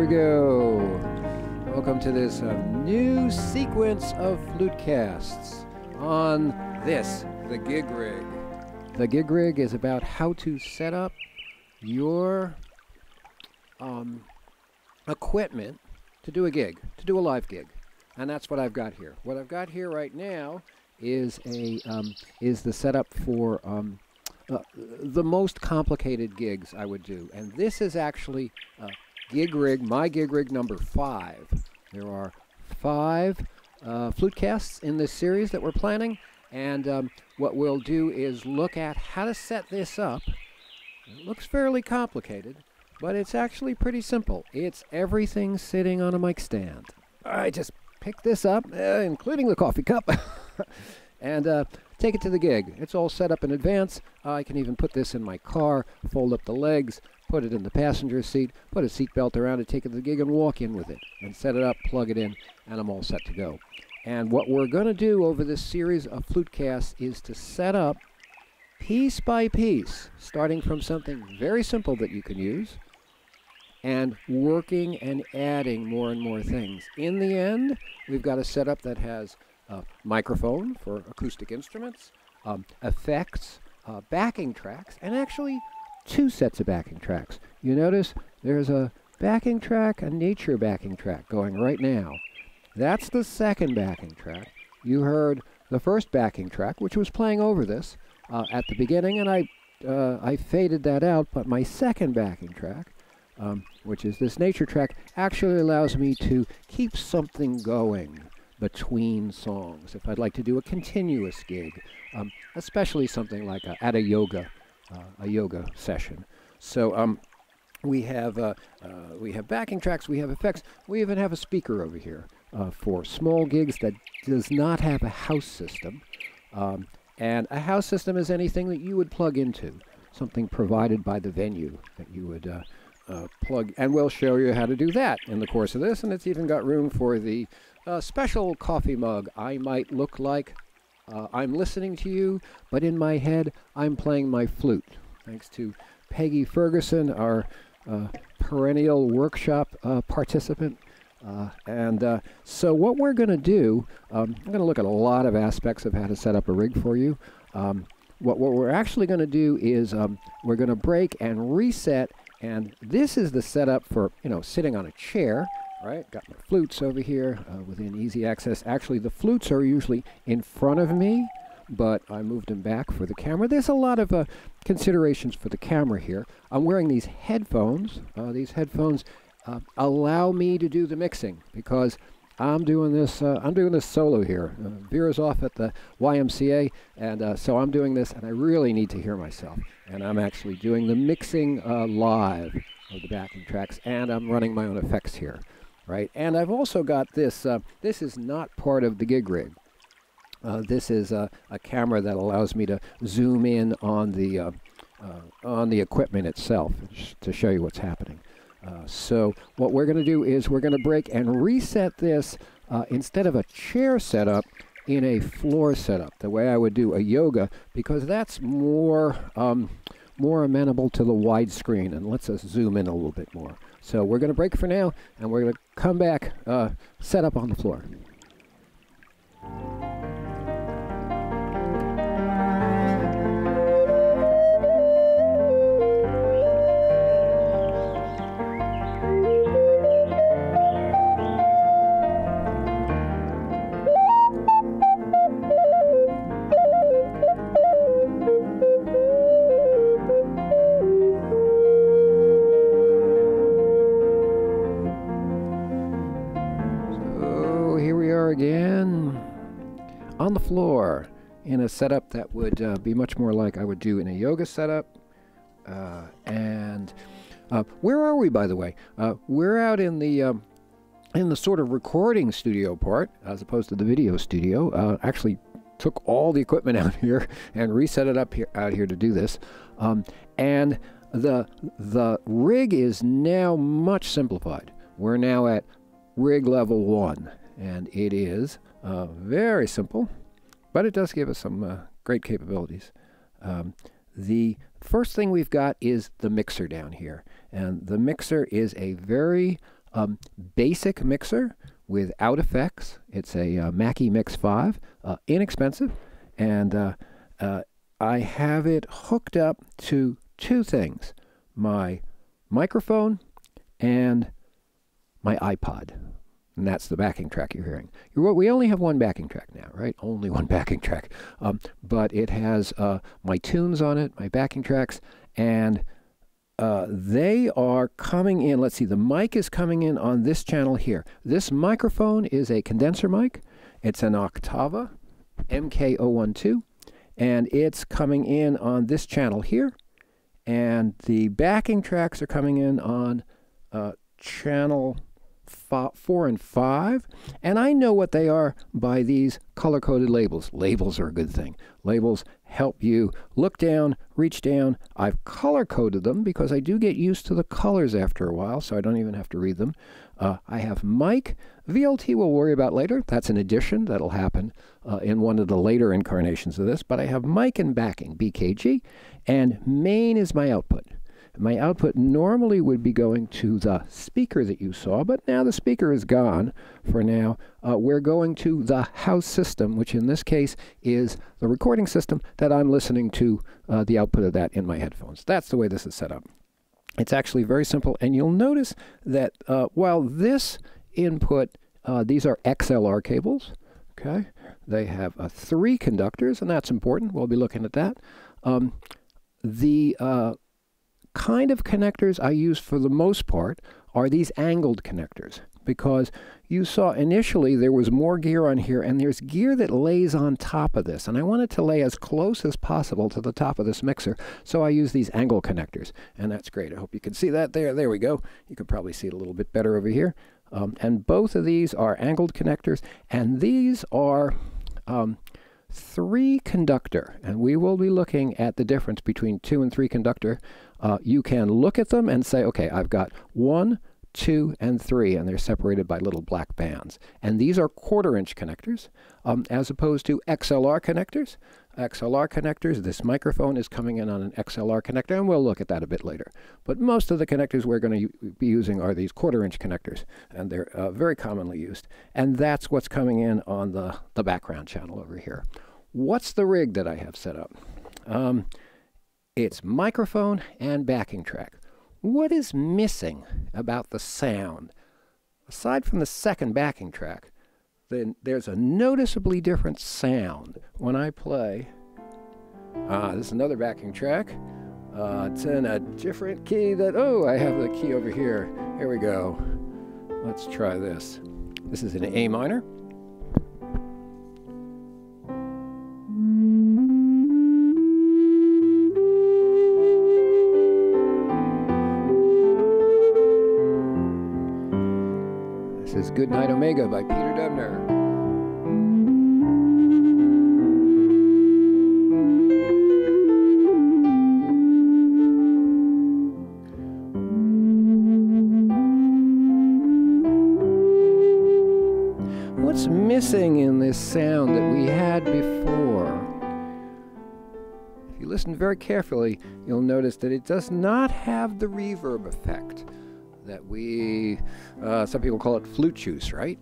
go. Welcome to this new sequence of flute casts on this, the Gig Rig. The Gig Rig is about how to set up your equipment to do a gig, to do a live gig. And that's what I've got here. What I've got here right now is the setup for the most complicated gigs I would do. And this is actually Gig Rig, my Gig Rig number 5. There are 5 flute casts in this series that we're planning, and what we'll do is look at how to set this up. It looks fairly complicated, but it's actually pretty simple. It's everything sitting on a mic stand. I just pick this up, including the coffee cup, and take it to the gig. It's all set up in advance. I can even put this in my car, fold up the legs, put it in the passenger seat, put a seat belt around it, take it to the gig, and walk in with it, and set it up, plug it in, and I'm all set to go. And what we're going to do over this series of flute casts is to set up piece by piece, starting from something very simple that you can use, and working and adding more and more things. In the end, we've got a setup that has a microphone for acoustic instruments, effects, backing tracks, and actually 2 sets of backing tracks. You notice there's a backing track, a nature backing track going right now. That's the second backing track. You heard the first backing track, which was playing over this at the beginning, and I faded that out, but my second backing track, which is this nature track, actually allows me to keep something going between songs if I'd like to do a continuous gig, especially something like at a yoga session. So we have backing tracks, we have effects, we even have a speaker over here for small gigs that does not have a house system. And a house system is anything that you would plug into, something provided by the venue that you would plug, and we'll show you how to do that in the course of this. And it's even got room for the special coffee mug. I might look like I'm listening to you, but in my head I'm playing my flute. Thanks to Peggy Ferguson, our perennial workshop participant. So what we're going to do, I'm going to look at a lot of aspects of how to set up a rig for you. What we're actually going to do is we're going to break and reset, and this is the setup for, sitting on a chair. Right, got my flutes over here within easy access. Actually, the flutes are usually in front of me, but I moved them back for the camera. There's a lot of considerations for the camera here. I'm wearing these headphones. These headphones allow me to do the mixing because I'm doing this solo here. Vera's off at the YMCA, and so I'm doing this, and I really need to hear myself. And I'm actually doing the mixing live of the backing tracks, and I'm running my own effects here. Right, and I've also got this. This is not part of the Gig Rig. This is a camera that allows me to zoom in on the equipment itself to show you what's happening. So what we're going to do is we're going to break and reset this instead of a chair setup in a floor setup, the way I would do a yoga, because that's more amenable to the widescreen and lets us zoom in a little bit more. So we're going to break for now, and we're going to come back, set up on the floor. Again on the floor in a setup that would be much more like I would do in a yoga setup. Where are we, by the way? We're out in the sort of recording studio part as opposed to the video studio. Actually took all the equipment out here and reset it up out here to do this. And the rig is now much simplified. We're now at rig level 1. And it is very simple, but it does give us some great capabilities. The first thing we've got is the mixer down here. And the mixer is a very basic mixer without effects. It's a Mackie Mix-5, inexpensive, and I have it hooked up to two things: my microphone and my iPod. And that's the backing track you're hearing. We only have one backing track now, right? Only one backing track. But it has my tunes on it, my backing tracks, and they are coming in. Let's see, the mic is coming in on this channel here. This microphone is a condenser mic. It's an Oktava Mk-012, and it's coming in on this channel here. And the backing tracks are coming in on channel 4 and 5, and I know what they are by these color-coded labels. Labels are a good thing. Labels help you look down, reach down. I've color-coded them because I do get used to the colors after a while, so I don't even have to read them. I have mic. VLT we'll worry about later. That's an addition that'll happen in one of the later incarnations of this, but I have mic and backing, BKG, and main is my output. My output normally would be going to the speaker that you saw, but now the speaker is gone for now. We're going to the house system, which in this case is the recording system that I'm listening to the output of that in my headphones. That's the way this is set up. It's actually very simple, and you'll notice that while this input, these are XLR cables, okay? They have 3 conductors, and that's important. We'll be looking at that. The kind of connectors I use for the most part are these angled connectors, because you saw initially there was more gear on here, and there's gear that lays on top of this, and I want it to lay as close as possible to the top of this mixer, so I use these angle connectors, and that's great. I hope you can see that there. There we go. You can probably see it a little bit better over here. And both of these are angled connectors, and these are 3 conductor, and we will be looking at the difference between 2 and 3 conductor. You can look at them and say, okay, I've got 1, 2, and 3, and they're separated by little black bands. And these are 1/4-inch connectors, as opposed to XLR connectors. XLR connectors, this microphone is coming in on an XLR connector, and we'll look at that a bit later. But most of the connectors we're going to be using are these 1/4-inch connectors, and they're very commonly used. And that's what's coming in on the background channel over here. What's the rig that I have set up? It's microphone and backing track. What is missing about the sound? Aside from the second backing track, then there's a noticeably different sound when I play. This is another backing track. It's in a different key that, oh, I have the key over here. Here we go. Let's try this. This is in A minor. This is Goodnight Omega by Peter Debner. What's missing in this sound that we had before? If you listen very carefully, you'll notice that it does not have the reverb effect that we, some people call it flute juice, right?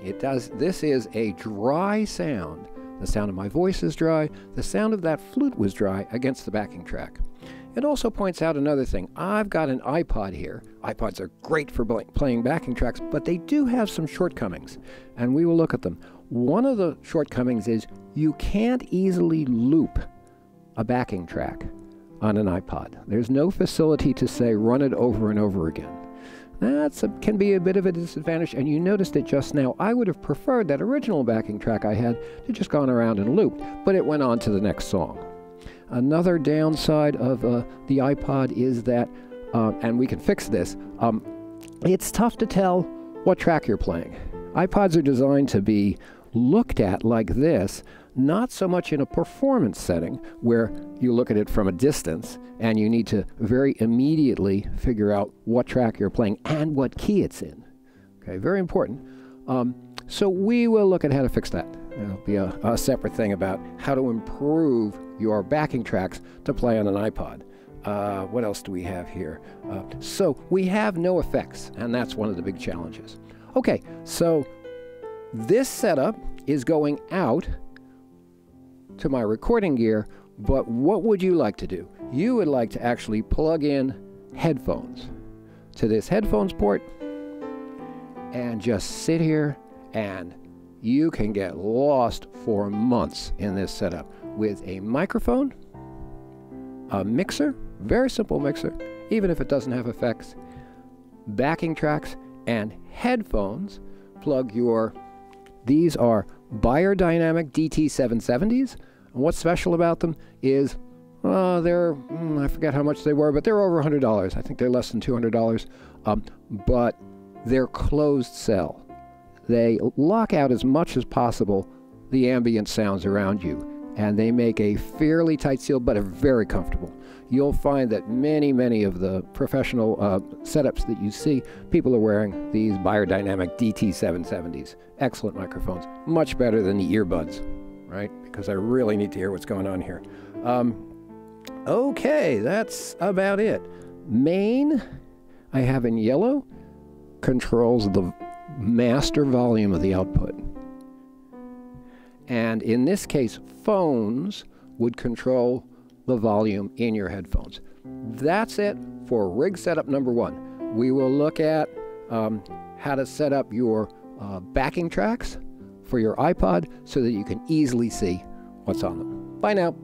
It does. This is a dry sound. The sound of my voice is dry. The sound of that flute was dry against the backing track. It also points out another thing. I've got an iPod here. iPods are great for playing backing tracks, but they do have some shortcomings, and we will look at them. One of the shortcomings is you can't easily loop a backing track on an iPod. There's no facility to say run it over and over again. That can be a bit of a disadvantage, and you noticed it just now. I would have preferred that original backing track I had to just gone around and looped, but it went on to the next song. Another downside of the iPod is that, and we can fix this, it's tough to tell what track you're playing. iPods are designed to be looked at like this, not so much in a performance setting where you look at it from a distance and you need to very immediately figure out what track you're playing and what key it's in. Okay, very important. So we will look at how to fix that. There'll be a separate thing about how to improve your backing tracks to play on an iPod. What else do we have here? So we have no effects, and that's one of the big challenges. Okay, so this setup is going out to my recording gear, but what would you like to do? You would like to actually plug in headphones to this headphones port and just sit here, and you can get lost for months in this setup with a microphone, a mixer, very simple mixer, even if it doesn't have effects, backing tracks, and headphones. Plug your, these are BeyerDynamic DT-770s. And what's special about them is they're, I forget how much they were, but they're over $100. I think they're less than $200. But they're closed cell. They lock out as much as possible the ambient sounds around you, and they make a fairly tight seal, but are very comfortable. You'll find that many of the professional setups that you see, people are wearing these BeyerDynamic DT-770s. Excellent microphones, much better than the earbuds, right? Because I really need to hear what's going on here. Okay, that's about it. Main, I have in yellow, controls the master volume of the output. And in this case, phones would control the volume in your headphones. That's it for rig setup number 1. We will look at how to set up your backing tracks for your iPod so that you can easily see what's on them. Bye now.